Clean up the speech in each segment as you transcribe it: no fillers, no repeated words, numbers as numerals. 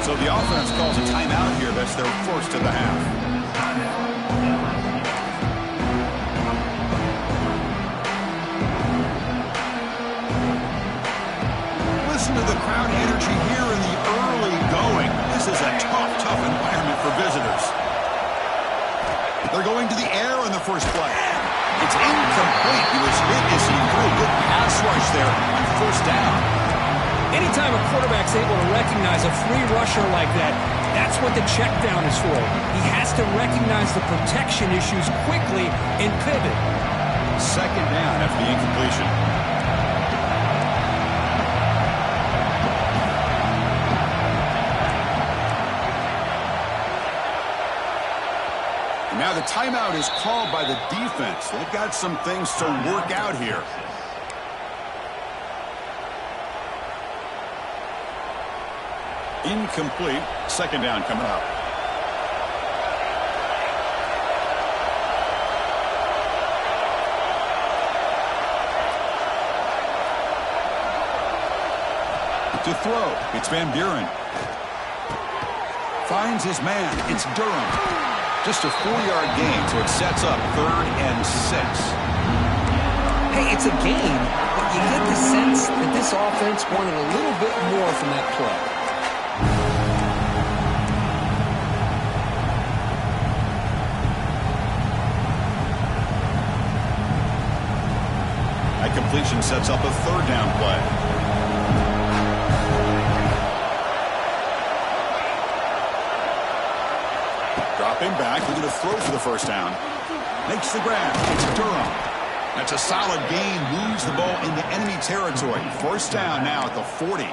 So the offense calls a timeout here. That's their first of the half. Listen to the crowd energy here in the early going. This is a tough environment for visitors. They're going to the air in the first play. It's incomplete. He was hit as he threw. Good pass rush there on first down. Anytime a quarterback's able to recognize a free rusher like that, that's what the check down is for. He has to recognize the protection issues quickly and pivot. Second down after the incompletion. Now the timeout is called by the defense. They've got some things to work out here. Incomplete. Second down coming up. To throw, it's Van Buren. Finds his man. It's Durham. Just a 4-yard gain, so it sets up 3rd and 6. Hey, it's a gain, but you get the sense that this offense wanted a little bit more from that play. That completion sets up a 3rd down play. Dropping back, we're going to throw for the first down. Makes the grab. It's Durham. That's a solid gain. Moves the ball into enemy territory. First down now at the 40.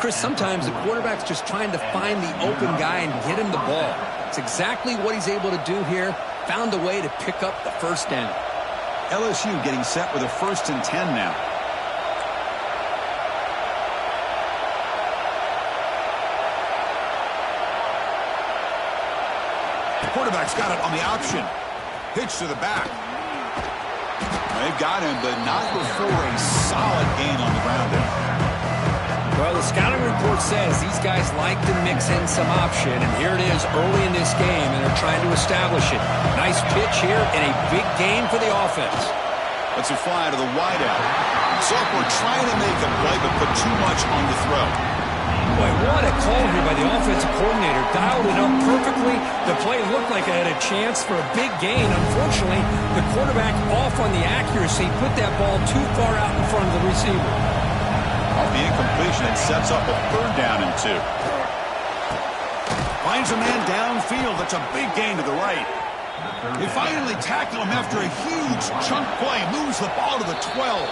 Chris, sometimes the quarterback's just trying to find the open guy and get him the ball. It's exactly what he's able to do here. Found a way to pick up the first down. LSU getting set with a 1st and 10 now. Quarterback's got it on the option. Pitch to the back. They've got him, but not before a solid gain on the ground there. Well, the scouting report says these guys like to mix in some option, and here it is early in this game, and they're trying to establish it. Nice pitch here, and a big gain for the offense. Let's it fly to the wideout. Sophomore trying to make a play, but put too much on the throw. Boy, what a call here by the offensive coordinator. Dialed it up perfectly. The play looked like it had a chance for a big gain. Unfortunately, the quarterback off on the accuracy, put that ball too far out in front of the receiver. Off the incompletion, it sets up a 3rd down and 2. Finds a man downfield. That's a big gain to the right. They finally tackle him after a huge chunk play. Moves the ball to the 12.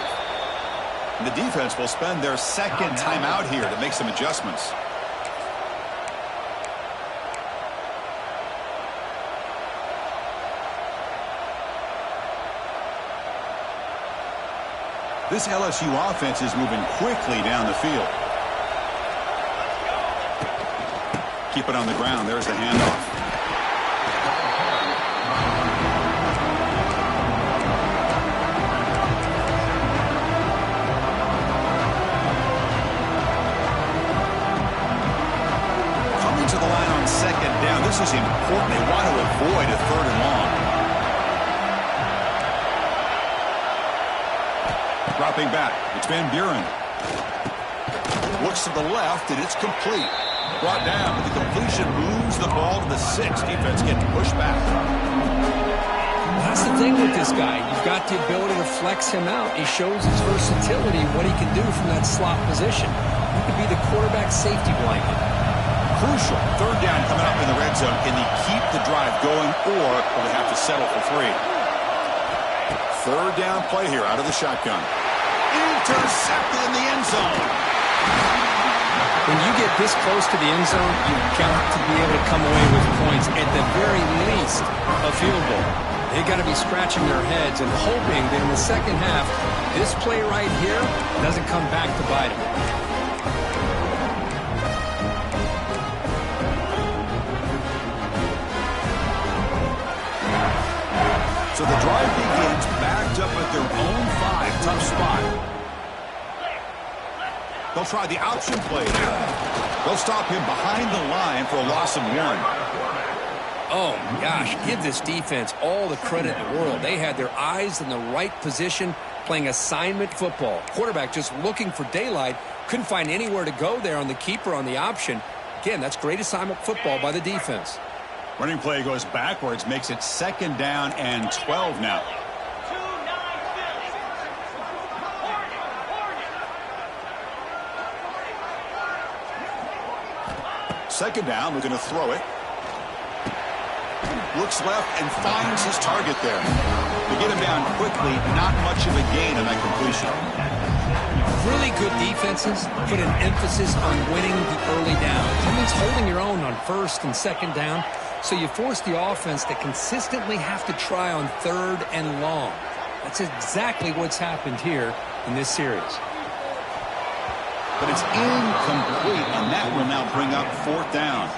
And the defense will spend their 2nd timeout here to make some adjustments. This LSU offense is moving quickly down the field. Keep it on the ground. There's the handoff. This is important. They want to avoid a 3rd and long. Dropping back. It's Van Buren. Looks to the left, and it's complete. Brought down, but the completion moves the ball to the 6. Defense getting pushed back. Well, that's the thing with this guy. You've got the ability to flex him out. He shows his versatility, what he can do from that slot position. He could be the quarterback safety blanket. Crucial. 3rd down coming up in the red zone. Can they keep the drive going, or will they have to settle for 3? 3rd down play here out of the shotgun. Intercepted in the end zone. When you get this close to the end zone, you've got to be able to come away with points. At the very least, a field goal. They've got to be scratching their heads and hoping that in the second half, this play right here doesn't come back to bite them. So the drive begins backed up at their own 5. Tough spot. They'll try the option play there. They'll stop him behind the line for a loss of 1. Oh, gosh, give this defense all the credit in the world. They had their eyes in the right position, playing assignment football. Quarterback just looking for daylight, couldn't find anywhere to go there on the keeper on the option. Again, that's great assignment football by the defense. Running play goes backwards, makes it 2nd down and 12 now. Second down, we're going to throw it. Looks left and finds his target there. They get him down quickly, not much of a gain on that completion. Really good defenses put an emphasis on winning the early downs. That means holding your own on 1st and 2nd down, so you force the offense to consistently have to try on 3rd and long. That's exactly what's happened here in this series. But it's incomplete, and that will now bring up 4th down.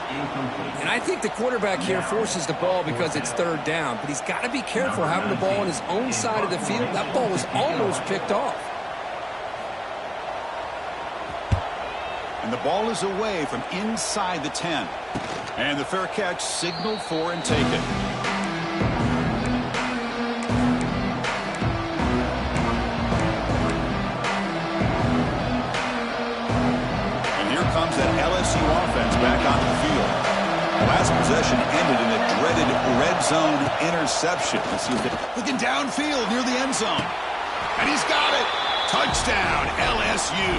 And I think the quarterback here forces the ball because it's 3rd down, but he's got to be careful having the ball on his own side of the field. That ball was almost picked off. And the ball is away from inside the 10. And the fair catch signaled for and taken. Comes that LSU offense back onto the field. Last possession ended in a dreaded red zone interception. Let's see if looking downfield near the end zone. And he's got it. Touchdown, LSU.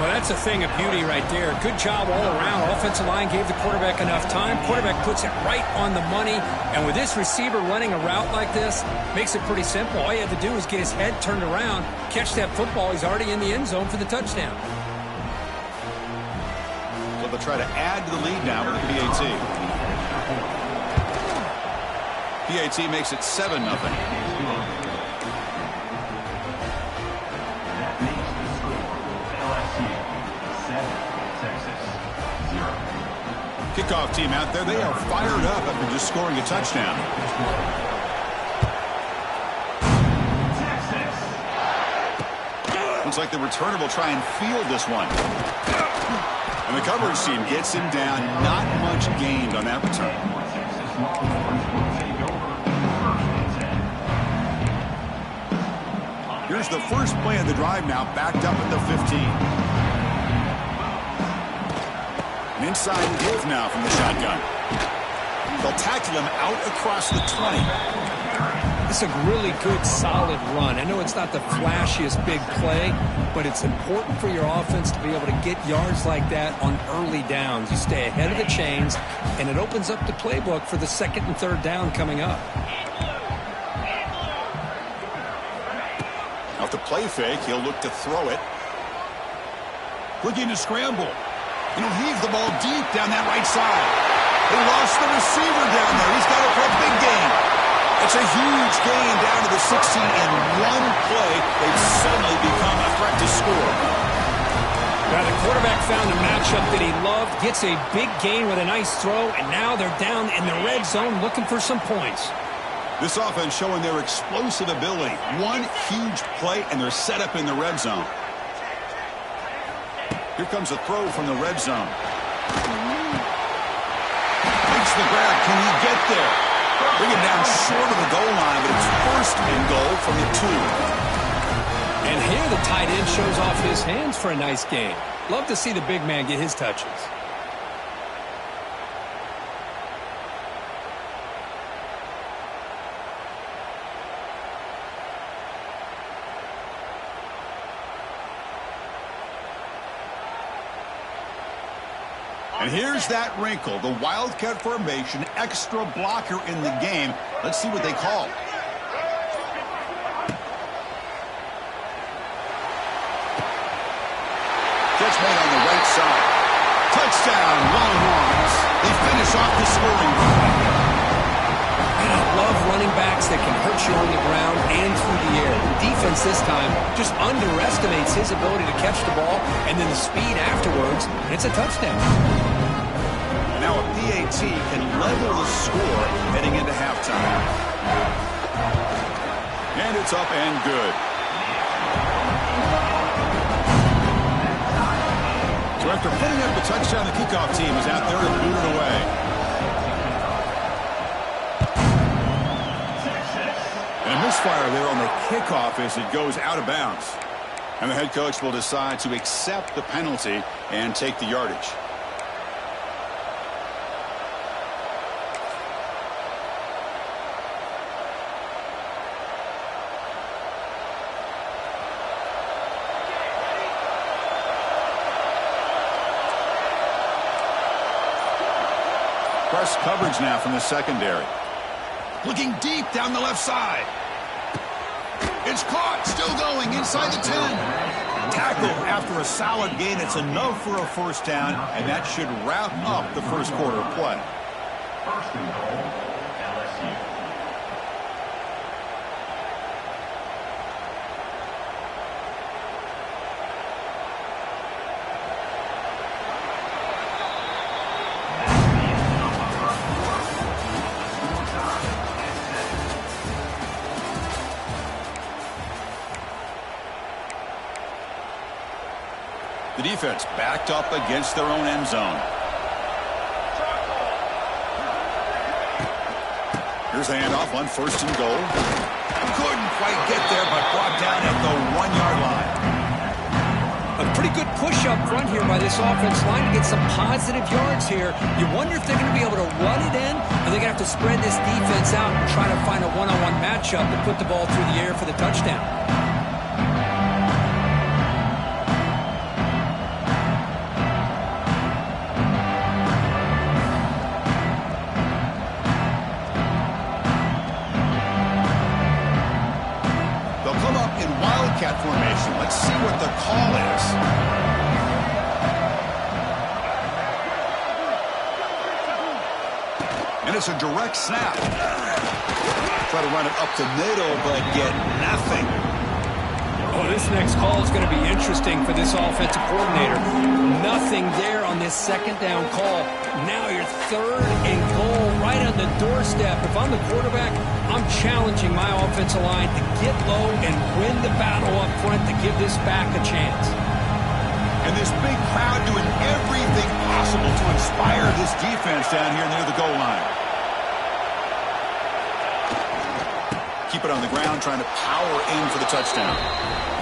Well, that's a thing of beauty right there. Good job all around. Offensive line gave the quarterback enough time. Quarterback puts it right on the money. And with this receiver running a route like this, makes it pretty simple. All you have to do is get his head turned around, catch that football. He's already in the end zone for the touchdown. They'll try to add to the lead now with the PAT. PAT makes it 7-0. Kickoff team out there. They are fired up after just scoring a touchdown. Looks like the returner will try and field this one. And the coverage team gets him down. Not much gained on that return. Here's the first play of the drive now, backed up at the 15. An inside give now from the shotgun. They'll tackle him out across the 20. It's a really good, solid run. I know it's not the flashiest big play, but it's important for your offense to be able to get yards like that on early downs. You stay ahead of the chains, and it opens up the playbook for the 2nd and 3rd down coming up. Off the play fake, he'll look to throw it. Looking to scramble. And he'll heave the ball deep down that right side. They lost the receiver down there. He's got it for a big gain. It's a huge gain down to the 16 in one play. They've suddenly become a threat to score. Now the quarterback found a matchup that he loved, gets a big gain with a nice throw, and now they're down in the red zone looking for some points. This offense showing their explosive ability. One huge play, and they're set up in the red zone. Here comes a throw from the red zone. Makes the grab. Can he get there? Bring him down short of the goal line, but it's 1st and goal from the 2. And here the tight end shows off his hands for a nice game. Love to see the big man get his touches. And here's that wrinkle, the Wildcat formation, extra blocker in the game. Let's see what they call. Catch made on the right side. Touchdown, Longhorns. They finish off the scoring drive. And I love running backs that can hurt you on the ground and through the air. The defense this time just underestimates his ability to catch the ball, and then the speed afterwards, and it's a touchdown. Now a PAT can level the score heading into halftime. And it's up and good. So after putting up a touchdown, the kickoff team is out there to boot it away. And a misfire there on the kickoff as it goes out of bounds. And the head coach will decide to accept the penalty and take the yardage. Press coverage now from the secondary. Looking deep down the left side. It's caught, still going inside the 10. Tackle after a solid gain. It's enough for a first down, and that should wrap up the first quarter of play. First and goal, LSU. The defense backed up against their own end zone. Here's the handoff on first and goal. Couldn't quite get there, but brought down at the 1-yard line. A pretty good push up front here by this offense line to get some positive yards here. You wonder if they're going to be able to run it in, or they're going to have to spread this defense out and try to find a one-on-one matchup to put the ball through the air for the touchdown. Wildcat formation. Let's see what the call is. And it's a direct snap. Try to run it up the middle, but get nothing. Oh, this next call is going to be interesting for this offensive coordinator. Nothing there on this second down call. Now you're third and goal right on the doorstep. If I'm the quarterback, I'm challenging my offensive line to get low and win the battle up front to give this back a chance. And this big crowd doing everything possible to inspire this defense down here near the goal line. Keep it on the ground, trying to power in for the touchdown.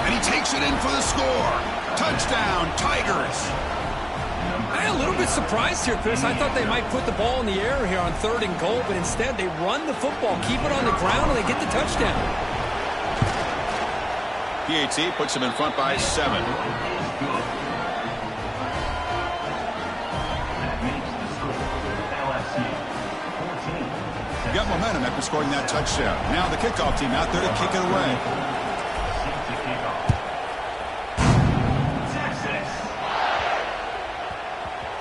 And he takes it in for the score. Touchdown, Tigers. I'm a little bit surprised here, Chris. I thought they might put the ball in the air here on third and goal, but instead they run the football, keep it on the ground, and they get the touchdown. PAT puts them in front by 7. Got momentum after scoring that touchdown. Now the kickoff team out there to kick it away.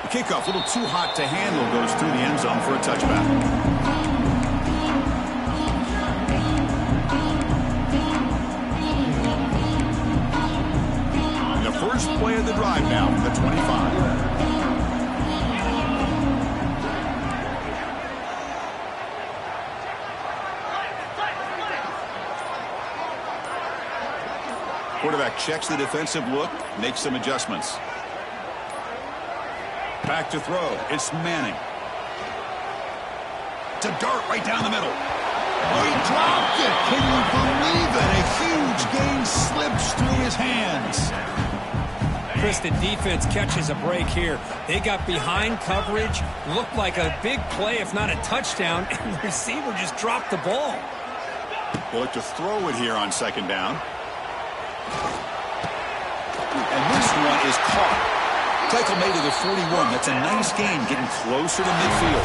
The kickoff, a little too hot to handle, goes through the end zone for a touchback. And the first play of the drive now from the 25. Quarterback checks the defensive look, makes some adjustments. Back to throw. It's Manning. It's a dart right down the middle. Oh, he dropped it. Can you believe it? A huge gain slips through his hands. Chris, the defense catches a break here. They got behind coverage, looked like a big play, if not a touchdown, and the receiver just dropped the ball. They'll look to throw it here on second down. And this one is caught. Tackle made to the 41. That's a nice gain, getting closer to midfield.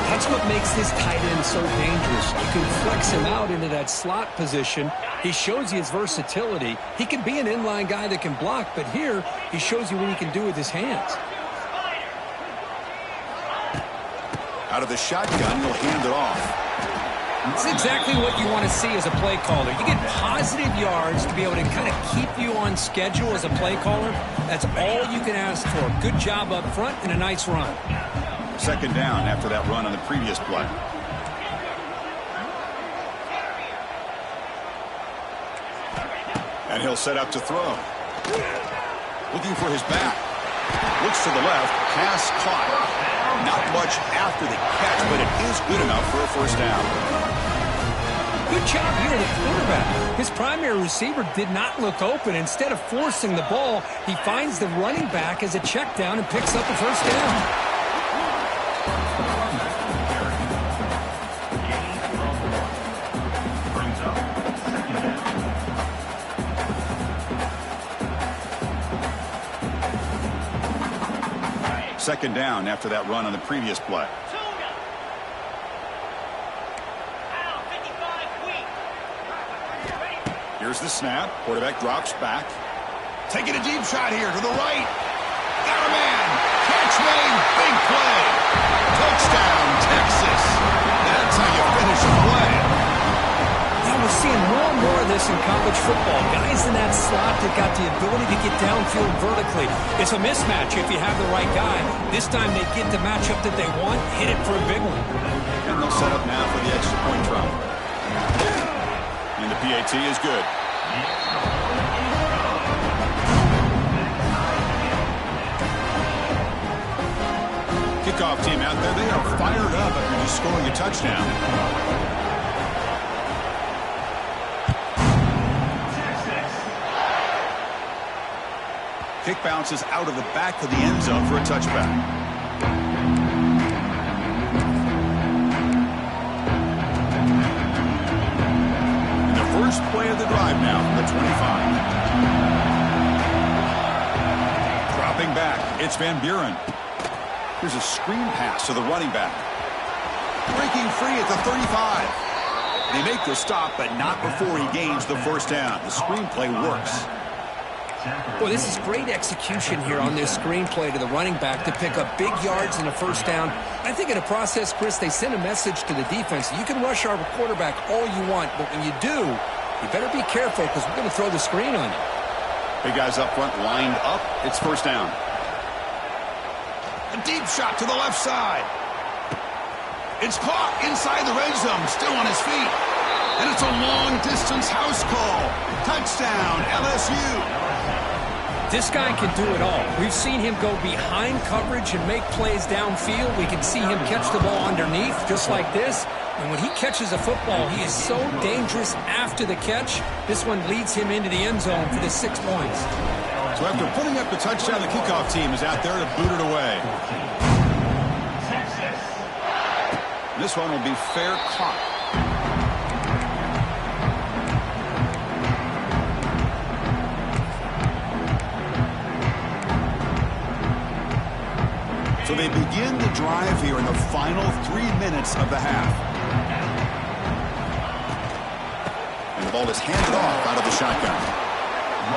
That's what makes this tight end so dangerous. You can flex him out into that slot position. He shows you his versatility. He can be an inline guy that can block, but here he shows you what he can do with his hands. Out of the shotgun, he'll hand it off. It's exactly what you want to see as a play caller. You get positive yards to be able to kind of keep you on schedule as a play caller. That's all you can ask for. Good job up front and a nice run. Second down after that run on the previous play. And he'll set up to throw. Looking for his back. Looks to the left. Pass caught. Not much after the catch, but it is good enough for a first down. Good job here, the quarterback. His primary receiver did not look open. Instead of forcing the ball, he finds the running back as a check down and picks up a first down. Second down after that run on the previous play. Here's the snap. Quarterback drops back. Taking a deep shot here to the right. Got a man. Catch made. Big play. Touchdown, Texas. That's how you finish a play. Now we're seeing more and more of this in college football. Guys in that slot that got the ability to get downfield vertically. It's a mismatch if you have the right guy. This time they get the matchup that they want, hit it for a big one. And they'll set up now for the extra point try. And the PAT is good. Kickoff team out there, they are fired up after just scoring a touchdown. Kick bounces out of the back of the end zone for a touchback. And the first play of the drive now from the 25. Dropping back, it's Van Buren. Here's a screen pass to the running back. Breaking free at the 35. They make the stop, but not before he gains the first down. The screenplay works. Boy, this is great execution here on this screenplay to the running back to pick up big yards and a first down. I think in the process, Chris, they send a message to the defense. You can rush our quarterback all you want, but when you do, you better be careful because we're going to throw the screen on you. Big guys up front lined up. It's first down. A deep shot to the left side. It's caught inside the red zone, still on his feet. And it's a long-distance house call. Touchdown, LSU. This guy can do it all. We've seen him go behind coverage and make plays downfield. We can see him catch the ball underneath, just like this. And when he catches a football, he is so dangerous after the catch. This one leads him into the end zone for the 6 points. So after putting up the touchdown, the kickoff team is out there to boot it away. This one will be fair caught. So they begin the drive here in the final 3 minutes of the half. And the ball is handed off out of the shotgun.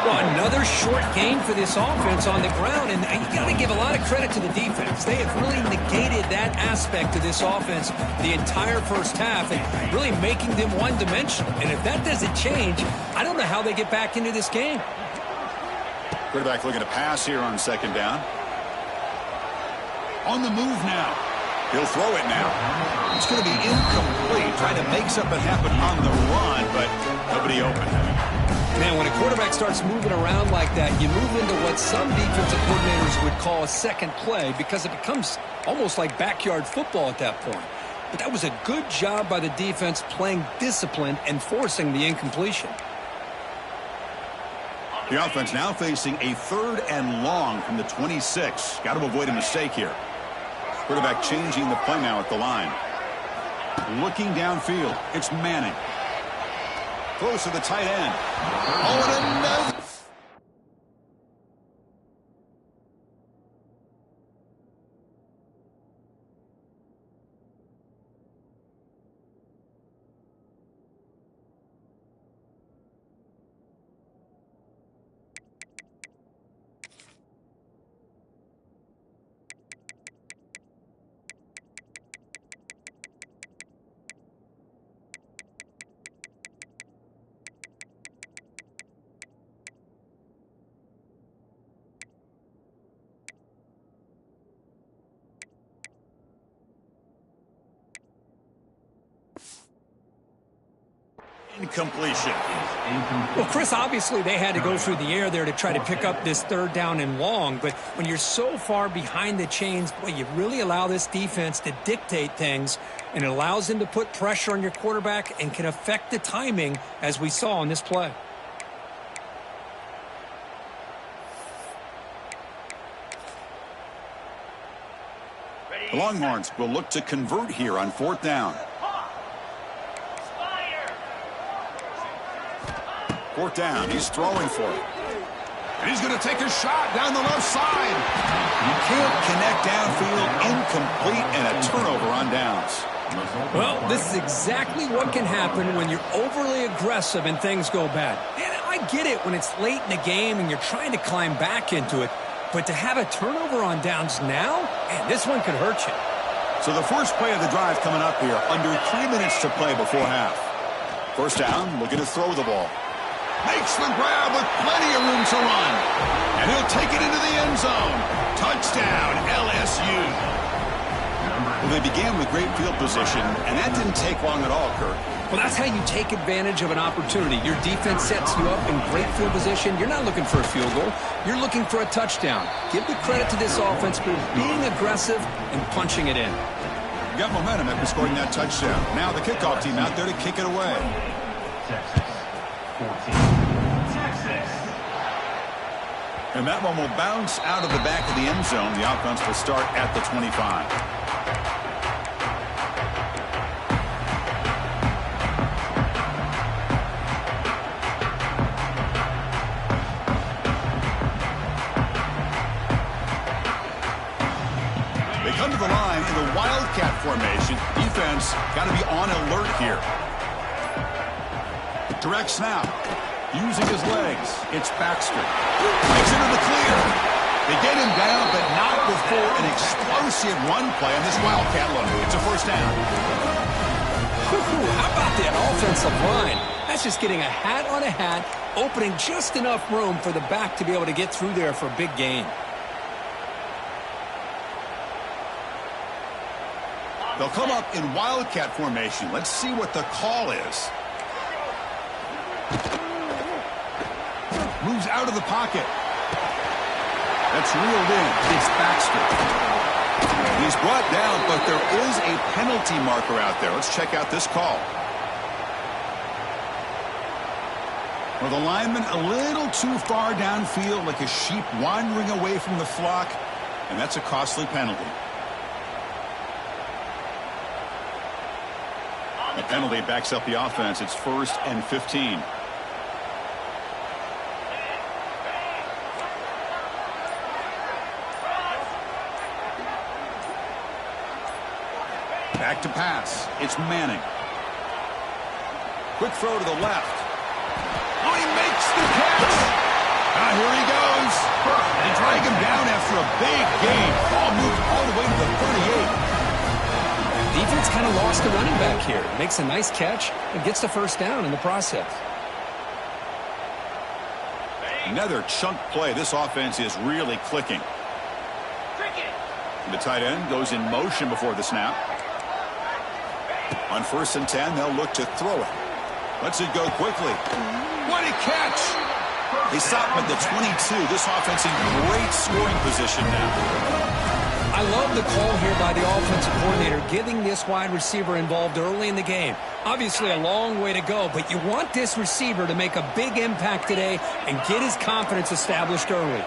Well, another short gain for this offense on the ground, and you got to give a lot of credit to the defense. They have really negated that aspect of this offense the entire first half and really making them one-dimensional. And if that doesn't change, I don't know how they get back into this game. Quarterback looking to pass here on second down. On the move now. He'll throw it now. It's going to be incomplete. Trying to make something happen on the run, but nobody open. Man, when a quarterback starts moving around like that, you move into what some defensive coordinators would call a second play because it becomes almost like backyard football at that point. But that was a good job by the defense playing discipline and forcing the incompletion. The offense now facing a 3rd and long from the 26. Got to avoid a mistake here. Quarterback changing the play now at the line. Looking downfield. It's Manning. Close to the tight end. Oh, and another. Incompletion. Well, Chris, obviously they had to go through the air there to try to pick up this third down and long, but when you're so far behind the chains, boy, you really allow this defense to dictate things, and it allows them to put pressure on your quarterback and can affect the timing, as we saw on this play. The Longhorns will look to convert here on fourth down. Fourth down, he's throwing for it. And he's going to take a shot down the left side. You can't connect downfield, incomplete, and a turnover on downs. Well, this is exactly what can happen when you're overly aggressive and things go bad. And I get it when it's late in the game and you're trying to climb back into it, but to have a turnover on downs now, man, this one could hurt you. So the first play of the drive coming up here, under 3 minutes to play before half. First down, looking to throw the ball. Makes the grab with plenty of room to run. And he'll take it into the end zone. Touchdown, LSU. Well, they began with great field position, and that didn't take long at all, Kurt. Well, that's how you take advantage of an opportunity. Your defense sets you up in great field position. You're not looking for a field goal. You're looking for a touchdown. Give the credit to this offense for being aggressive and punching it in. You got momentum after scoring that touchdown. Now the kickoff team out there to kick it away. Texas 14. Texas. And that one will bounce out of the back of the end zone. The offense will start at the 25. Come to the line in the Wildcat formation. Defense got to be on alert here. Direct snap. Using his legs. It's Baxter. Breaks into the clear. They get him down, but not before an explosive run play on this Wildcat look. It's a first down. How about that offensive line? That's just getting a hat on a hat, opening just enough room for the back to be able to get through there for a big gain. They'll come up in Wildcat formation. Let's see what the call is. Moves out of the pocket. That's reeled in. It's Baxter. He's brought down, but there is a penalty marker out there. Let's check out this call. Well, the lineman a little too far downfield, like a sheep wandering away from the flock, and that's a costly penalty. The penalty backs up the offense. It's 1st and 15. Back to pass. It's Manning. Quick throw to the left. Oh, he makes the catch. Here he goes. They drag him down after a big gain. Ball moved all the way to the 38. Defense kind of lost the running back here. Makes a nice catch and gets the first down in the process. Another chunk play. This offense is really clicking. The tight end goes in motion before the snap. On 1st and 10, they'll look to throw it. Lets it go quickly. What a catch! They stop him at the 22. This offense in great scoring position now. I love the call here by the offensive coordinator, getting this wide receiver involved early in the game. Obviously a long way to go, but you want this receiver to make a big impact today and get his confidence established early.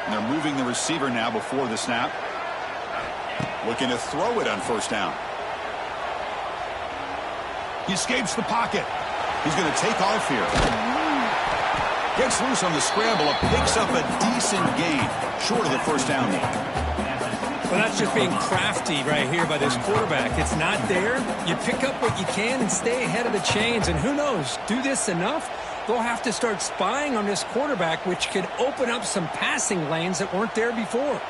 And they're moving the receiver now before the snap. Looking to throw it on 1st down. He escapes the pocket. He's going to take off here. Gets loose on the scramble, picks up a decent gain, short of the 1st down though. Well, that's just being crafty right here by this quarterback. It's not there. You pick up what you can and stay ahead of the chains. And who knows, do this enough, they'll have to start spying on this quarterback, which could open up some passing lanes that weren't there before.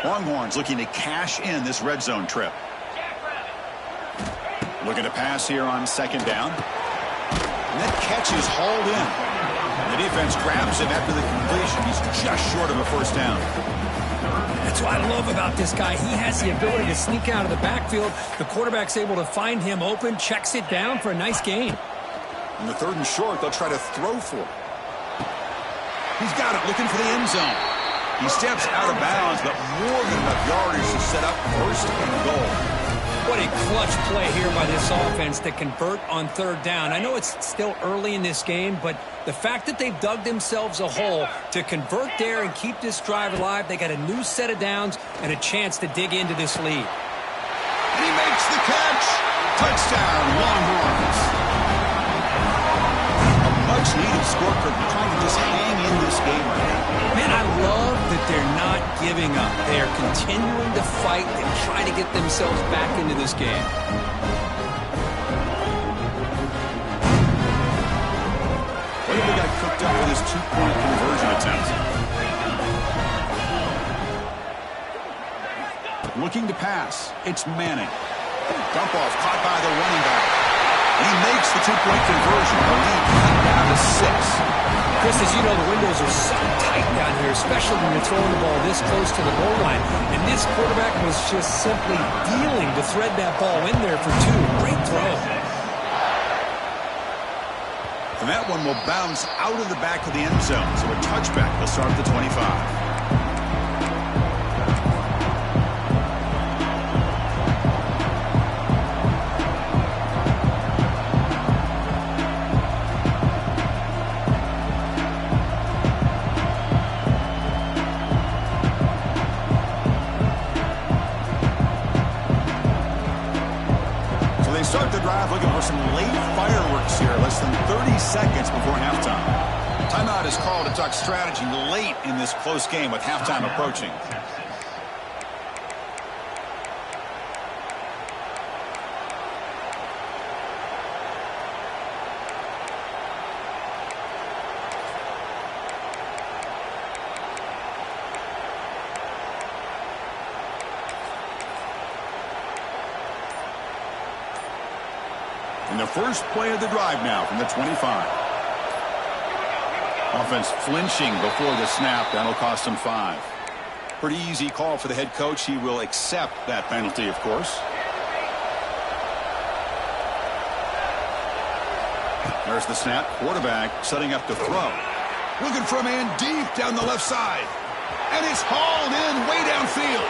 Longhorns looking to cash in this red zone trip. Looking to pass here on 2nd down. And that catch is hauled in. The defense grabs him after the completion. He's just short of a 1st down. That's what I love about this guy. He has the ability to sneak out of the backfield. The quarterback's able to find him open, checks it down for a nice gain. In the 3rd and short, they'll try to throw for it. He's got it, looking for the end zone. He steps out of bounds, but more than enough yardage to set up 1st and goal. What a clutch play here by this offense to convert on 3rd down. I know it's still early in this game, but the fact that they've dug themselves a hole to convert there and keep this drive alive, they got a new set of downs and a chance to dig into this lead. And he makes the catch. Touchdown, Longhorns. A much-needed score for trying to just hang in this game right now. Man, I love that they're not giving up. They are continuing to fight and try to get themselves back into this game. What have they got cooked up for this 2-point conversion attempt? Looking to pass. It's Manning. Dump off caught by the running back. And he makes the 2-point conversion. The lead cut down to 6. Chris, as you know, the windows are so tight down here, especially when you're throwing the ball this close to the goal line. And this quarterback was just simply dealing to thread that ball in there for 2. Great throw. And that one will bounce out of the back of the end zone. So a touchback will start at the 25. Start the drive looking for some late fireworks here, less than 30 seconds before halftime. Timeout is called to talk strategy late in this close game with halftime approaching. In the first play of the drive now from the 25. Offense flinching before the snap. That'll cost him 5. Pretty easy call for the head coach. He will accept that penalty, of course. There's the snap. Quarterback setting up to throw. Looking for a man deep down the left side. And it's hauled in way downfield.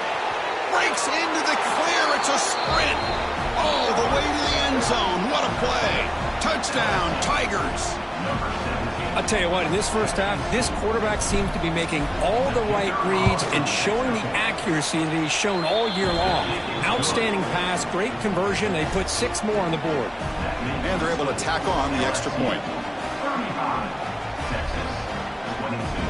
Breaks into the clear. It's a sprint. All the way to the end zone. What a play. Touchdown, Tigers. I'll tell you what, in this first half, this quarterback seems to be making all the right reads and showing the accuracy that he's shown all year long. Outstanding pass, great conversion. They put 6 more on the board. And they're able to tack on the extra point. 35, Texas, 22.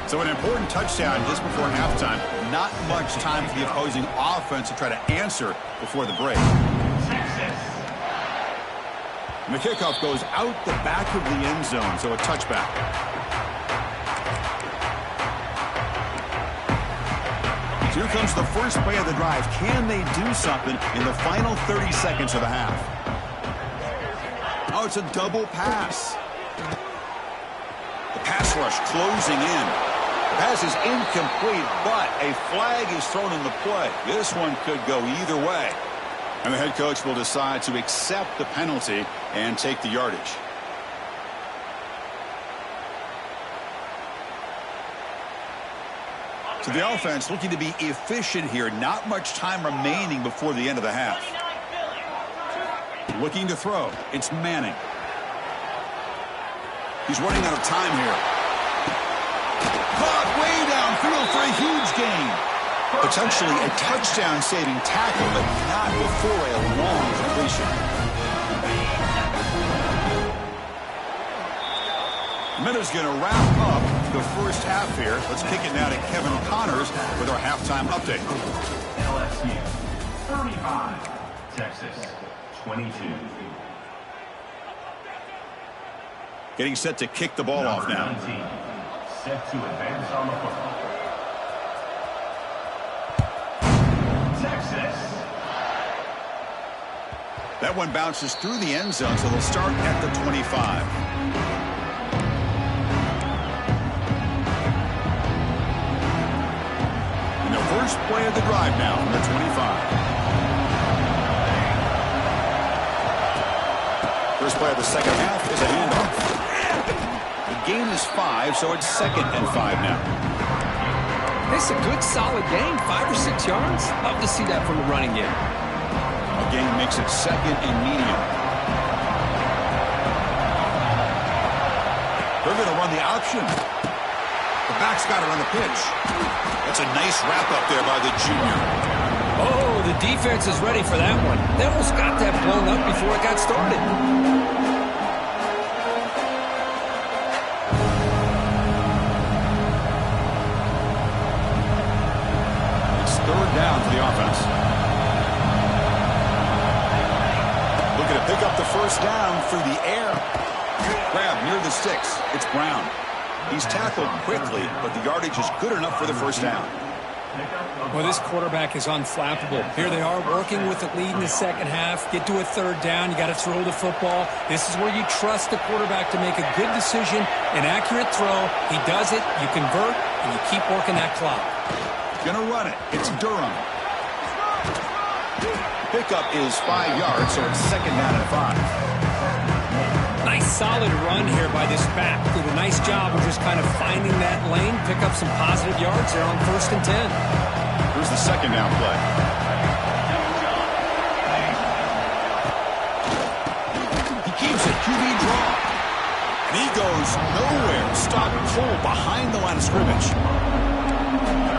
So an important touchdown just before halftime. Not much time for the opposing offense to try to answer before the break. And the kickoff goes out the back of the end zone, so a touchback. So here comes the first play of the drive. Can they do something in the final 30 seconds of the half? Oh, it's a double pass. The pass rush closing in. Pass is incomplete, but a flag is thrown in the play. This one could go either way. And the head coach will decide to accept the penalty and take the yardage. So the offense looking to be efficient here. Not much time remaining before the end of the half. Looking to throw. It's Manning. He's running out of time here. Caught way downfield for a huge gain. Potentially a touchdown-saving tackle, but not before a long completion. Minutes going to wrap up the first half here. Let's kick it now to Kevin Connors with our halftime update. LSU, 35, Texas, 22. Getting set to kick the ball off now. 19, set to advance on the football. Texas. That one bounces through the end zone, so they'll start at the 25. And the first play of the drive now from the 25. First play of the second half is a handoff. The gain is 5, so it's 2nd and 5 now. It's a good, solid gain, 5 or 6 yards. Love to see that from the running game. A gain makes it 2nd and medium. They're going to run the option. The back's got it on the pitch. That's a nice wrap-up there by the junior. Oh, the defense is ready for that one. They almost got that blown up before it got started. It's 3rd down for the offense. Looking to pick up the first down through the air. Grab near the sticks. It's Brown. He's tackled quickly, but the yardage is good enough for the first down. Well, this quarterback is unflappable. Here they are working with the lead in the second half. Get to a 3rd down. You got to throw the football. This is where you trust the quarterback to make a good decision, an accurate throw. He does it. You convert, and you keep working that clock. Gonna run it. It's Durham. Pickup is 5 yards, so it's 2nd down and 5. Nice solid run here by this back. Did a nice job of just kind of finding that lane, pick up some positive yards there on 1st and 10. Here's the 2nd down play. He keeps it, QB draw. And he goes nowhere. Stop pull behind the line of scrimmage.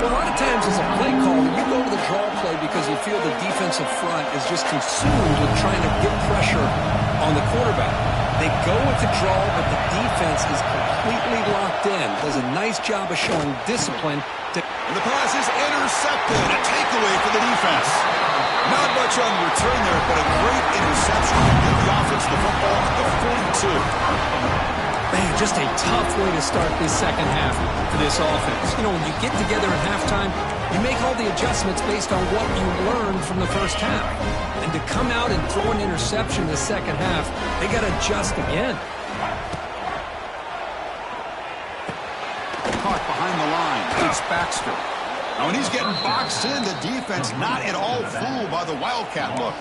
Well, a lot of times as a play caller, you go to the draw play because you feel the defensive front is just consumed with trying to get pressure on the quarterback. They go with the draw, but the defense is completely locked in. Does a nice job of showing discipline. And the pass is intercepted. A takeaway for the defense. Not much on return there, but a great interception to give the offense the football at the 42. Man, just a tough way to start this second half for this offense. You know, when you get together at halftime, you make all the adjustments based on what you learned from the first half. And to come out and throw an interception in the second half, they got to adjust again. Caught behind the line. It's Baxter. Now, when he's getting boxed in, the defense not at all fooled by the Wildcat look.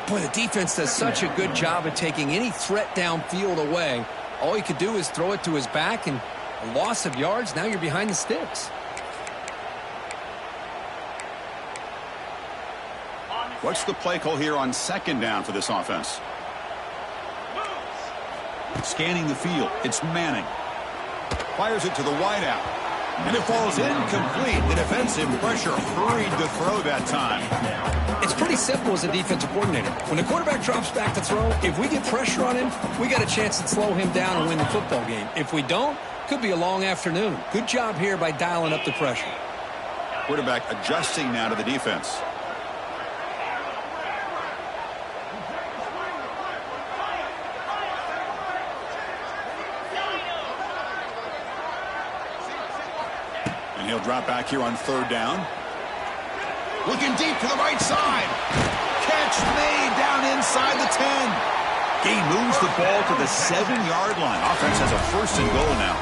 Boy, the defense does such a good job of taking any threat downfield away. All he could do is throw it to his back, and a loss of yards, now you're behind the sticks. What's the play call here on 2nd down for this offense? Scanning the field. It's Manning. Fires it to the wideout. And it falls incomplete. The defensive pressure hurried to throw that time. It's pretty simple as a defensive coordinator. When the quarterback drops back to throw, if we get pressure on him, we got a chance to slow him down and win the football game. If we don't, could be a long afternoon. Good job here by dialing up the pressure. Quarterback adjusting now to the defense. And he'll drop back here on 3rd down. Looking deep to the right side. Catch made down inside the 10. Gain moves the ball to the 7-yard line. Offense has a 1st and goal now.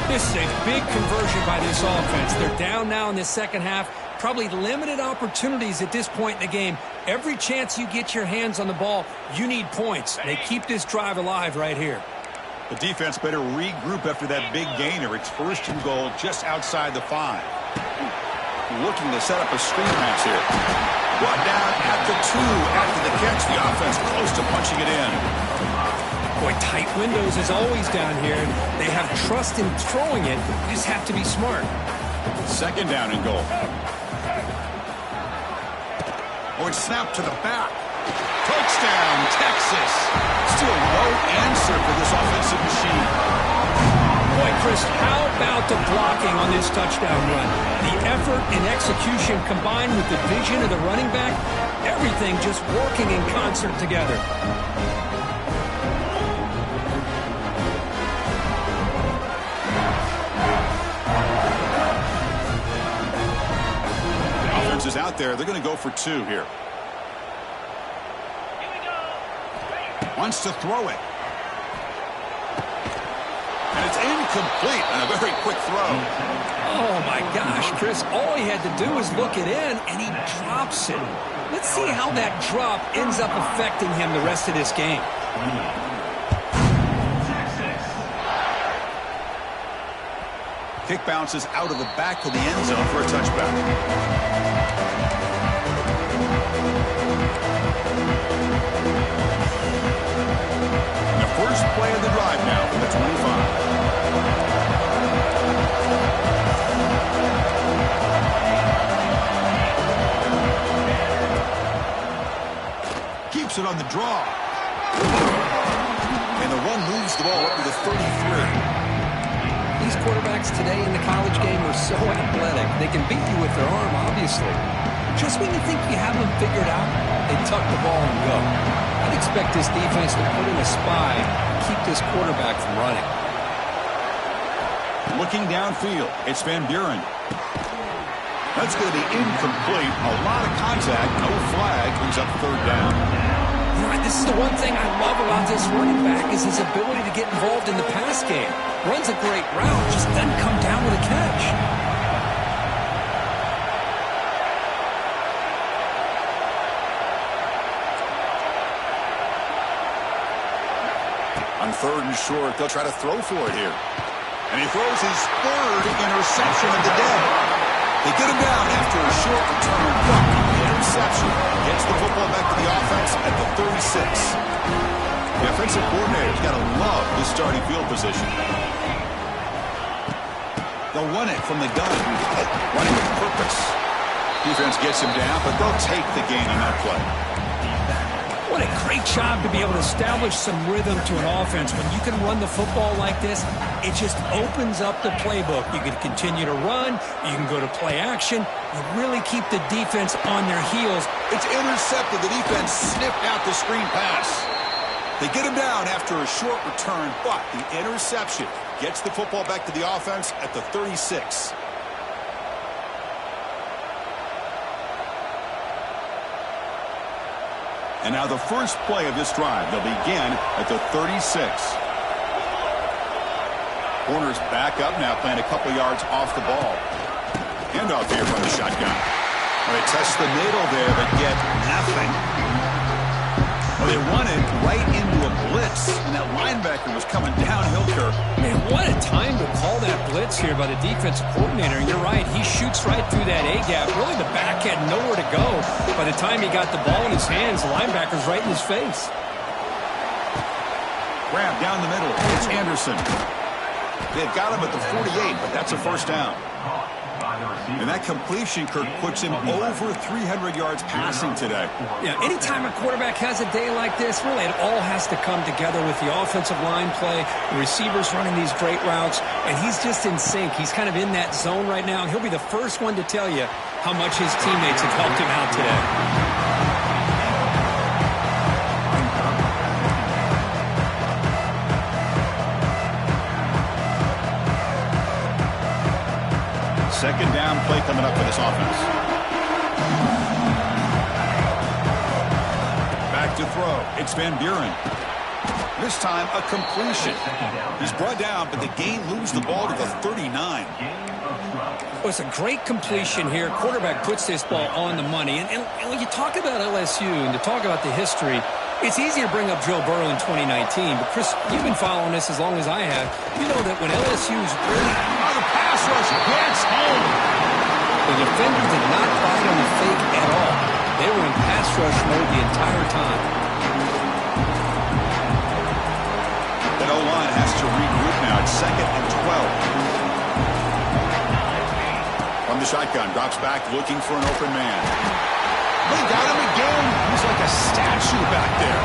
This is a big conversion by this offense. They're down now in the second half. Probably limited opportunities at this point in the game. Every chance you get your hands on the ball, you need points. They keep this drive alive right here. The defense better regroup after that big gainer. It's 1st and goal just outside the 5. Looking to set up a screen pass here. Brought down at the 2 after the catch. The offense close to punching it in. Boy, tight windows is always down here. They have trust in throwing it. You just have to be smart. 2nd down and goal. Oh, it's snapped to the back. Touchdown, Texas. Still no answer for this offensive machine. Boy, Chris, how about the blocking on this touchdown run? The effort and execution combined with the vision of the running back, everything just working in concert together. The offense is out there. They're going to go for 2 here. Wants to throw it. And it's incomplete on a very quick throw. Oh, my gosh, Chris. All he had to do was look it in, and he drops it. Let's see how that drop ends up affecting him the rest of this game. Kick bounces out of the back of the end zone for a touchback. The first play of the drive now from the 25. Keeps it on the draw. And the run moves the ball up to the 33. These quarterbacks today in the college game are so athletic. They can beat you with their arm, obviously. Just when you think you have them figured out, they tuck the ball and go. I'd expect this defense to put in a spy and keep this quarterback from running. Looking downfield, it's Van Buren. That's going to be incomplete. A lot of contact, no flag, brings up third down. You know, this is the one thing I love about this running back is his ability to get involved in the pass game. Runs a great route, just doesn't come down with a catch. On third and short, they'll try to throw for it here. And he throws his third interception of the day. They get him down after a short return, but the interception gets the football back to the offense at the 36. The offensive coordinator's got to love this starting field position. They'll run it from the gun, running with purpose. Defense gets him down, but they'll take the gain on that play. What a great job to be able to establish some rhythm to an offense. When you can run the football like this, it just opens up the playbook. You can continue to run. You can go to play action. You really keep the defense on their heels. It's intercepted. The defense sniffed out the screen pass. They get him down after a short return, but the interception gets the football back to the offense at the 36. And now the first play of this drive, they'll begin at the 36. Corners back up now, playing a couple yards off the ball. Handoff here from the shotgun. Well, they test the middle there, but get nothing. Well, they run it right into a blitz, and that linebacker was coming downhill, Kirk. Man, what a time to call that blitz here by the defensive coordinator. And you're right, he shoots right through that A-gap. Really, the back had nowhere to go. By the time he got the ball in his hands, the linebacker's right in his face. Grab down the middle. It's Anderson. They've got him at the 48, but that's a first down. And that completion, Kirk, puts him over 300 yards passing today. Yeah, anytime a quarterback has a day like this, really it all has to come together with the offensive line play, the receivers running these great routes, and he's just in sync. He's kind of in that zone right now, and he'll be the first one to tell you how much his teammates have helped him out today. Second down play coming up for this offense. Back to throw. It's Van Buren. This time a completion. He's brought down, but the game moves the ball to the 39. Well, it's a great completion here. Quarterback puts this ball on the money. And when you talk about LSU and to talk about the history, it's easy to bring up Joe Burrow in 2019. But, Chris, you've been following this as long as I have. You know that when LSU's really... the pass rush gets home. The defenders did not bite on the fake at all. They were in pass rush mode the entire time. The O-line has to regroup now. It's 2nd and 12. From the shotgun, drops back, looking for an open man. They got him again. He's like a statue back there.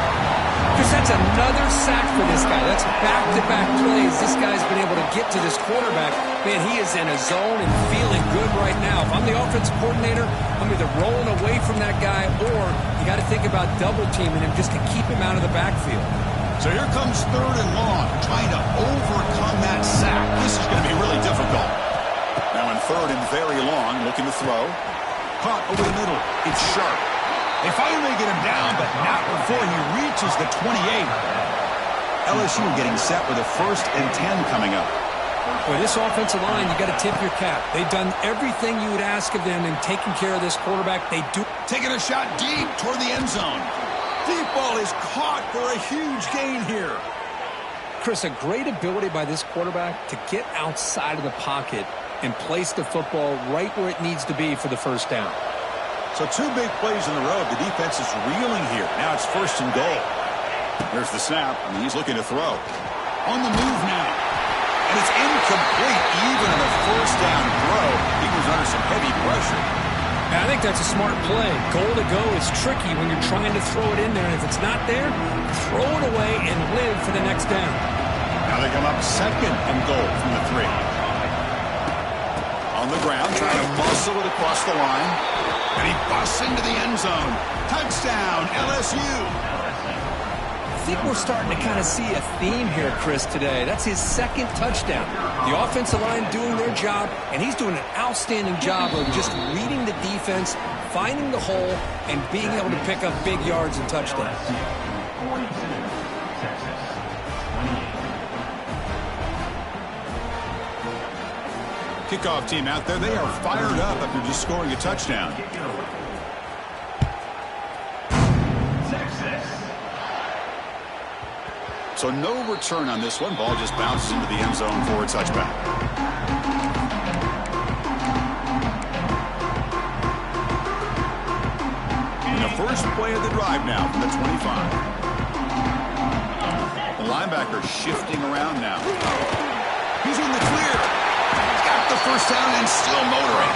Because that's another sack for this guy. That's back-to-back plays. This guy's been able to get to this quarterback. Man, he is in a zone and feeling good right now. If I'm the offensive coordinator, I'm either rolling away from that guy or you got to think about double-teaming him just to keep him out of the backfield. So here comes 3rd and long, trying to overcome that sack. This is going to be really difficult. Now in 3rd and very long, looking to throw. Caught over the middle. It's Sharp. They finally get him down, but not before he reaches the 28. LSU getting set with a 1st and 10 coming up. Boy, this offensive line, you got to tip your cap. They've done everything you would ask of them in taking care of this quarterback. They do. Taking a shot deep toward the end zone. Deep ball is caught for a huge gain here. Chris, a great ability by this quarterback to get outside of the pocket and place the football right where it needs to be for the 1st down. So 2 big plays in a row. The defense is reeling here. Now it's 1st and goal. There's the snap, and he's looking to throw. On the move now. And it's incomplete. Even on a 1st down throw, he was under some heavy pressure. I think that's a smart play. Goal to go is tricky when you're trying to throw it in there. And if it's not there, throw it away and live for the next down. Now they come up 2nd and goal from the 3. On the ground, trying to muscle it across the line. And he busts into the end zone. Touchdown, LSU. I think we're starting to kind of see a theme here, Chris, today. That's his 2nd touchdown. The offensive line doing their job, and he's doing an outstanding job of just reading the defense, finding the hole, and being able to pick up big yards and touchdowns. 42, Texas, 28. Kickoff team out there. They are fired up after just scoring a touchdown. Texas. So no return on this one. Ball just bounces into the end zone for a touchback. And the first play of the drive now from the 25. The linebacker shifting around now. He's in the clear. Got the 1st down and still motoring.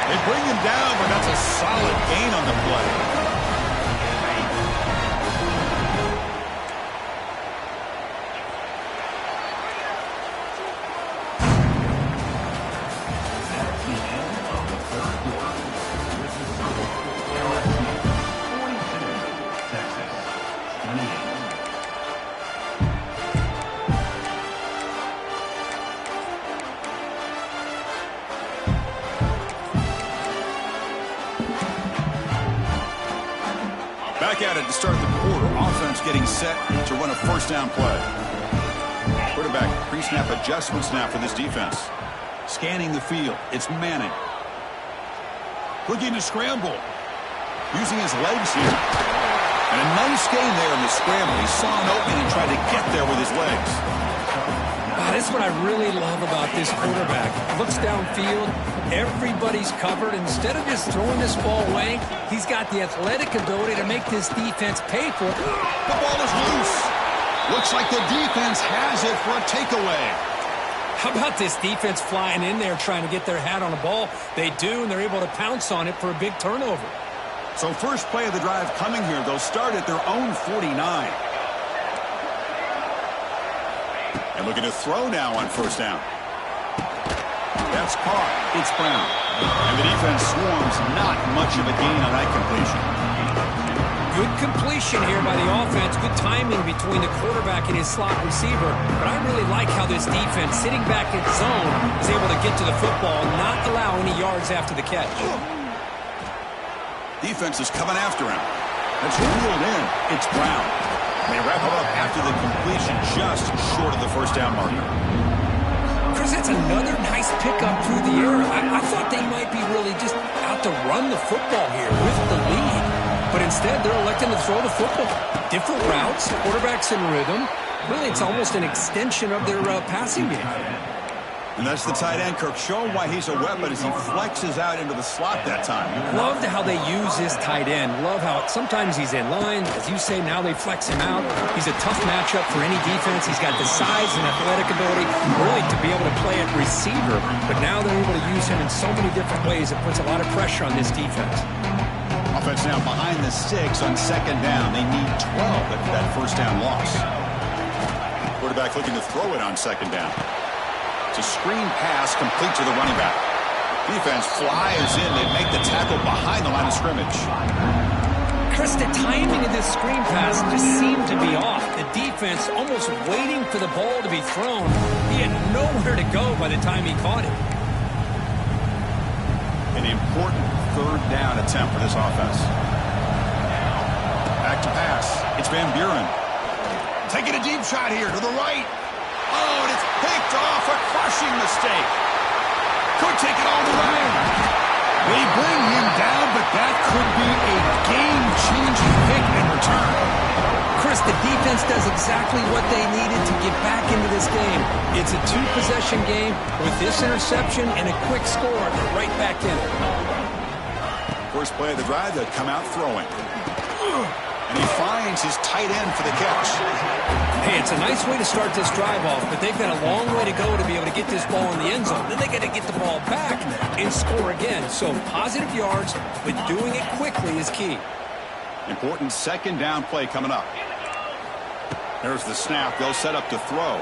They bring him down, but that's a solid gain on the play. Back at it to start the quarter. Offense getting set to run a 1st down play. Quarterback pre-snap adjustments now for this defense. Scanning the field. It's Manning. Looking to scramble. Using his legs here. And a nice gain there in the scramble. He saw an opening and tried to get there with his legs. This is what I really love about this quarterback. Looks downfield. Everybody's covered. Instead of just throwing this ball away, he's got the athletic ability to make this defense pay for it. The ball is loose. Looks like the defense has it for a takeaway. How about this defense flying in there trying to get their hat on the ball? They do, and they're able to pounce on it for a big turnover. So first play of the drive coming here. They'll start at their own 49. And looking to throw now on 1st down. That's caught. It's Brown. And the defense swarms. Not much of a gain on that completion. Good completion here by the offense. Good timing between the quarterback and his slot receiver. But I really like how this defense, sitting back in zone, is able to get to the football and not allow any yards after the catch. Defense is coming after him. That's reeled in. It's Brown. They wrap it up after the completion, just short of the 1st down marker. Chris, that's another nice pickup through the air. I thought they might be really just out to run the football here with the lead. But instead, they're electing to throw the football. Different routes, quarterbacks in rhythm. Really, it's almost an extension of their passing game. And that's the tight end, Kirk, showing why he's a weapon as he flexes out into the slot that time. Loved how they use this tight end. Love how sometimes he's in line. As you say, now they flex him out. He's a tough matchup for any defense. He's got the size and athletic ability really to be able to play at receiver. But now they're able to use him in so many different ways. It puts a lot of pressure on this defense. Offense now behind the 6 on 2nd down. They need 12 after that 1st down loss. Quarterback looking to throw it on 2nd down. It's a screen pass complete to the running back. Defense flies in. They make the tackle behind the line of scrimmage. Chris, the timing of this screen pass just seemed to be off. The defense almost waiting for the ball to be thrown. He had nowhere to go by the time he caught it. An important 3rd down attempt for this offense. Van Buren. Taking a deep shot here to the right. Oh, and it's picked off. A crushing mistake. Could take it all the way. They bring him down, but that could be a game-changing pick in return. Chris, the defense does exactly what they needed to get back into this game. It's a two-possession game. With this interception and a quick score, they're right back in it. First play of the drive, they'll come out throwing. And he finds his tight end for the catch. Hey, it's a nice way to start this drive off, but they've got a long way to go to be able to get this ball in the end zone. Then they got to get the ball back and score again. So positive yards, but doing it quickly is key. Important second down play coming up. There's the snap. They'll set up to throw.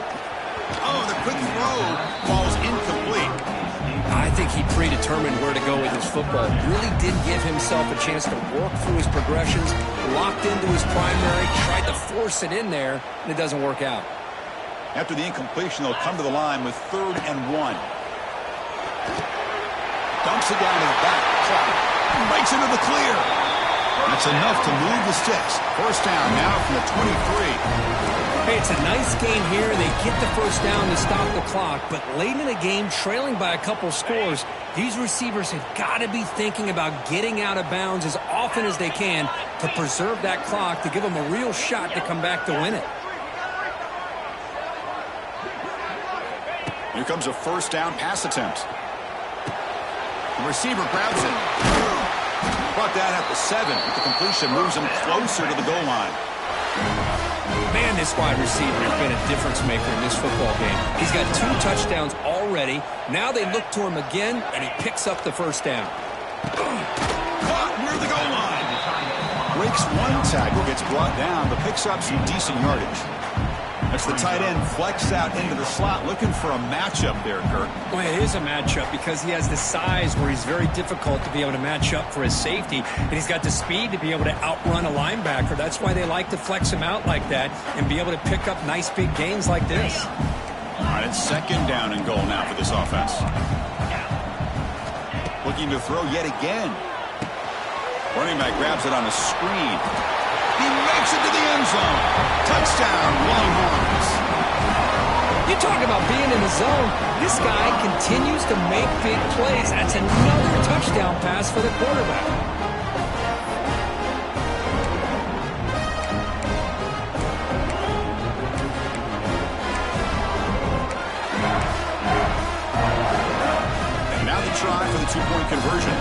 Oh, the quick throw falls incomplete. I think he predetermined where to go with his football. Really didn't give himself a chance to work through his progressions, locked into his primary, tried to force it in there, and it doesn't work out. After the incompletion, they'll come to the line with 3rd and 1. Dumps it down to the back. Breaks into the clear. That's enough to move the sticks. First down now from the 23. Hey, it's a nice game here. They get the first down to stop the clock, but late in the game, trailing by a couple scores, these receivers have got to be thinking about getting out of bounds as often as they can to preserve that clock, to give them a real shot to come back to win it. Here comes a first down pass attempt. The receiver grabs it. Brought down at the 7. The completion moves him closer to the goal line. Man, this wide receiver has been a difference maker in this football game. He's got 2 touchdowns already. Now they look to him again, and he picks up the first down. Caught near the goal line. Breaks one tackle, gets brought down, but picks up some decent yardage. That's the tight end flexed out into the slot, looking for a matchup there, Kirk. Well, it is a matchup because he has the size where he's very difficult to be able to match up for his safety, and he's got the speed to be able to outrun a linebacker. That's why they like to flex him out like that and be able to pick up nice big gains like this. All right, it's 2nd down and goal now for this offense. Looking to throw yet again. Running back grabs it on a screen. He makes it to the end zone. Touchdown, Longhorns. You talk about being in the zone. This guy continues to make big plays. That's another touchdown pass for the quarterback. And now the try for the 2-point conversion.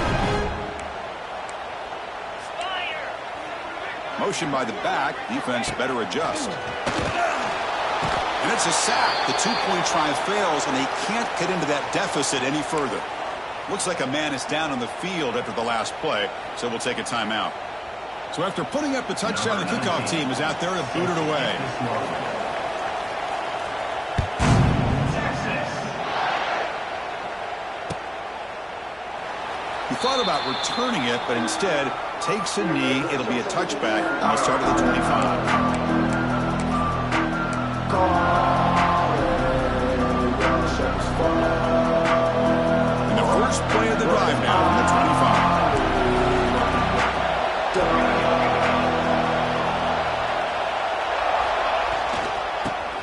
Motion by the back. Defense better adjust. And it's a sack. The 2-point try fails, and they can't get into that deficit any further. Looks like a man is down on the field after the last play, so we'll take a timeout. So after putting up the touchdown, the kickoff team is out there to boot it away. He thought about returning it, but instead takes a knee. It'll be a touchback on the start of the 25. And the first play of the drive now on the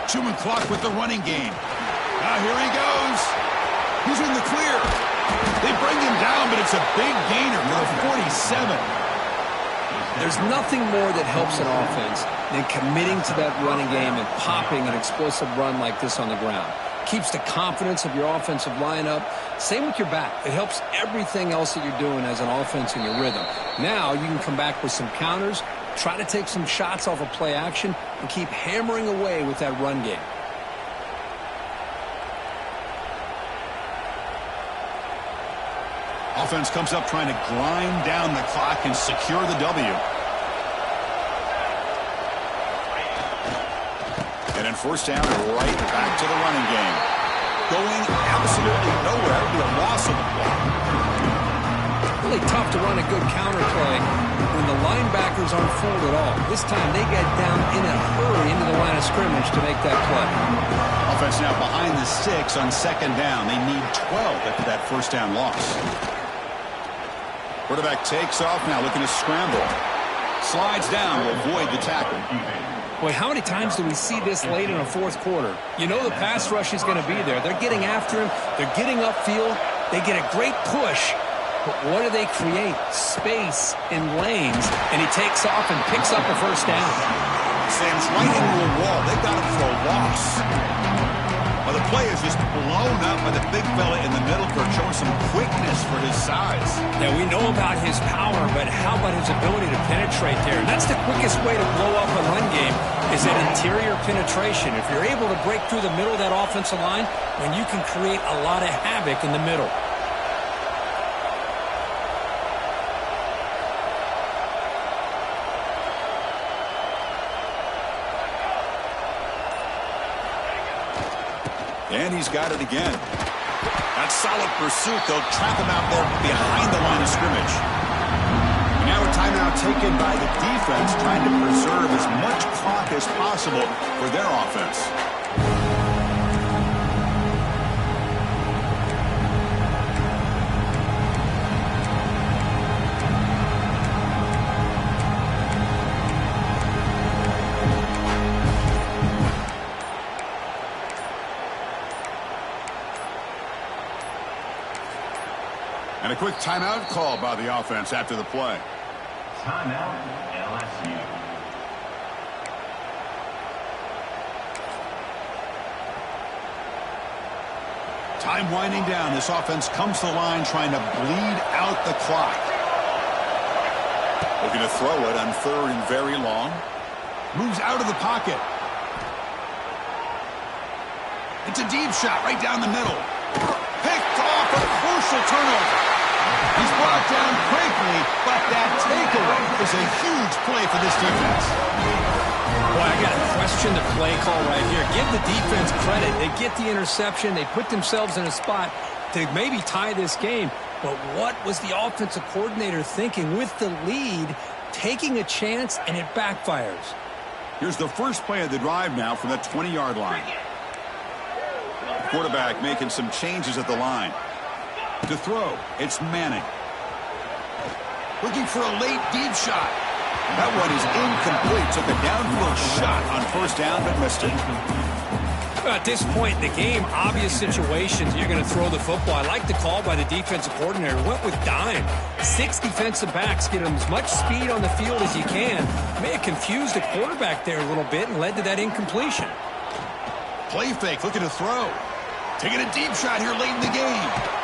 25. Chewing clock with the running game. Now here he goes. He's in the clear. They bring him down, but it's a big gainer to the 47. There's nothing more that helps an offense than committing to that running game and popping an explosive run like this on the ground. Keeps the confidence of your offensive lineup. Same with your back. It helps everything else that you're doing as an offense in your rhythm. Now you can come back with some counters, try to take some shots off of play action, and keep hammering away with that run game. Offense comes up trying to grind down the clock and secure the W. And then first down and right back to the running game. Going absolutely nowhere. It'll be a loss of the ball. Really tough to run a good counter play when the linebackers aren't fooled at all. This time they get down in a hurry into the line of scrimmage to make that play. Offense now behind the 6 on 2nd down. They need 12 after that first down loss. Quarterback takes off now, looking to scramble. Slides down to avoid the tackle. Boy, how many times do we see this late in a fourth quarter? You know the pass rush is going to be there. They're getting after him. They're getting upfield. They get a great push. But what do they create? Space in lanes. And he takes off and picks up a first down. Sam's right into a wall. They've got him for a loss. Well, the play is just blown up by the big fella in the middle, Kurt, showing some quickness for his size. Yeah, we know about his power, but how about his ability to penetrate there? And that's the quickest way to blow up a run game is that interior penetration. If you're able to break through the middle of that offensive line, then you can create a lot of havoc in the middle. And he's got it again. That's solid pursuit. They'll trap him out there behind the line of scrimmage. And now a timeout taken by the defense, trying to preserve as much clock as possible for their offense. And a quick timeout call by the offense after the play. Timeout, LSU. Time winding down. This offense comes to the line trying to bleed out the clock. Looking to throw it on third and very long. Moves out of the pocket. It's a deep shot right down the middle. Picked off, a crucial turnover. He's brought down quickly, but that takeaway is a huge play for this defense. Boy, I got to question the play call right here. Give the defense credit. They get the interception. They put themselves in a spot to maybe tie this game. But what was the offensive coordinator thinking with the lead, taking a chance, and it backfires? Here's the first play of the drive now from that 20-yard line. The quarterback making some changes at the line. To throw, it's Manning. Looking for a late deep shot. That one is incomplete. Took a downfield shot on first down, but missed it. At this point in the game, obvious situations, you're going to throw the football. I like the call by the defensive coordinator. Went with dime. 6 defensive backs, get them as much speed on the field as you can. May have confused the quarterback there a little bit and led to that incompletion. Play fake, looking to throw. Taking a deep shot here late in the game.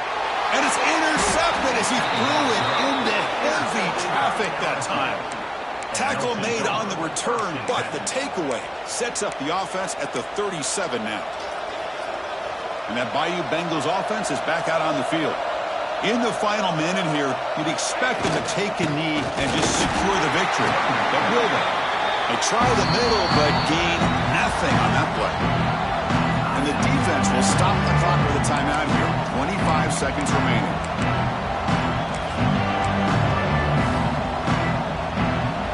And it's intercepted as he threw it into heavy traffic that time. Tackle made on the return, but the takeaway sets up the offense at the 37 now. And that Bayou Bengals offense is back out on the field. In the final minute here, you'd expect them to take a knee and just secure the victory. But will they? They try the middle, but gain nothing on that play. And the defense will stop the clock with a timeout here. 25 seconds remaining.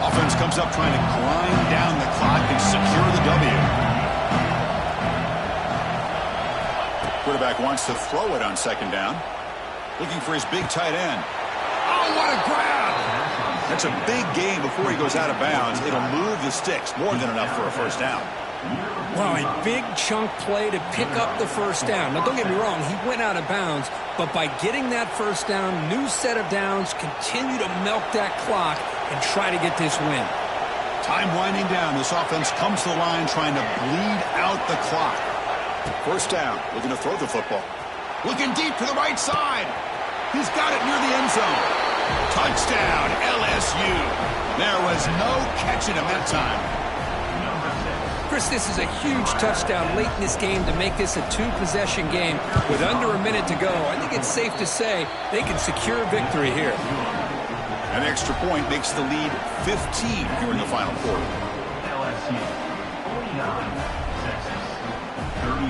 Offense comes up trying to grind down the clock and secure the W. Quarterback wants to throw it on second down. Looking for his big tight end. Oh, what a grab! That's a big gain before he goes out of bounds. It'll move the sticks. More than enough for a first down. Wow, a big chunk play to pick up the first down. Now, don't get me wrong, he went out of bounds, but by getting that first down, new set of downs, continue to milk that clock and try to get this win. Time winding down. This offense comes to the line trying to bleed out the clock. First down, looking to throw the football. Looking deep to the right side. He's got it near the end zone. Touchdown, LSU. There was no catching him that time. Chris, this is a huge touchdown late in this game to make this a 2-possession game with under a minute to go. I think it's safe to say they can secure victory here. An extra point makes the lead 15 here in the final quarter. LSU 49, Texas 34.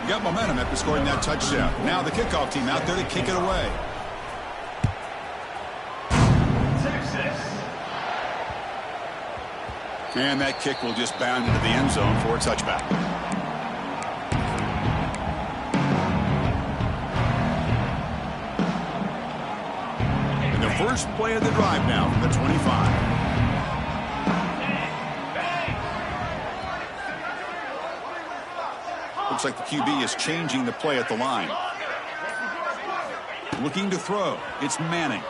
Got momentum after scoring that touchdown. Now the kickoff team out there to kick it away. And that kick will just bound into the end zone for a touchback. First play of the drive now from the 25. Looks like the QB is changing the play at the line. Looking to throw. It's Manning.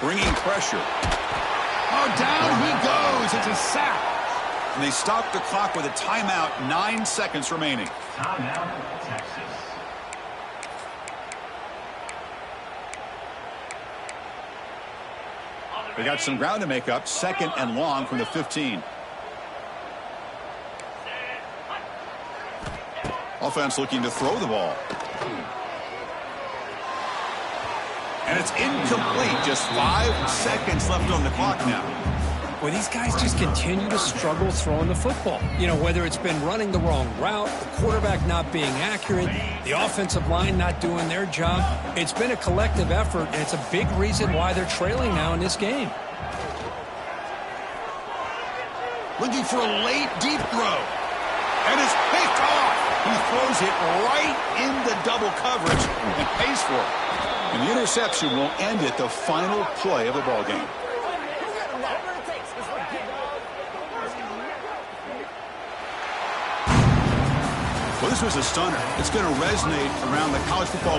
Bringing pressure. Oh, down he goes. It's a sack. And they stop the clock with a timeout. 9 seconds remaining. Timeout, Texas. They got some ground to make up. 2nd and long from the 15. Offense looking to throw the ball. And it's incomplete. Just 5 seconds left on the clock now. Well, these guys just continue to struggle throwing the football. You know, whether it's been running the wrong route, the quarterback not being accurate, the offensive line not doing their job. It's been a collective effort, and it's a big reason why they're trailing now in this game. Looking for a late deep throw. And it's picked off. He throws it right into double coverage and pays for it. And the interception will end it, the final play of the ball game. Well, this was a stunner. It's going to resonate around the college football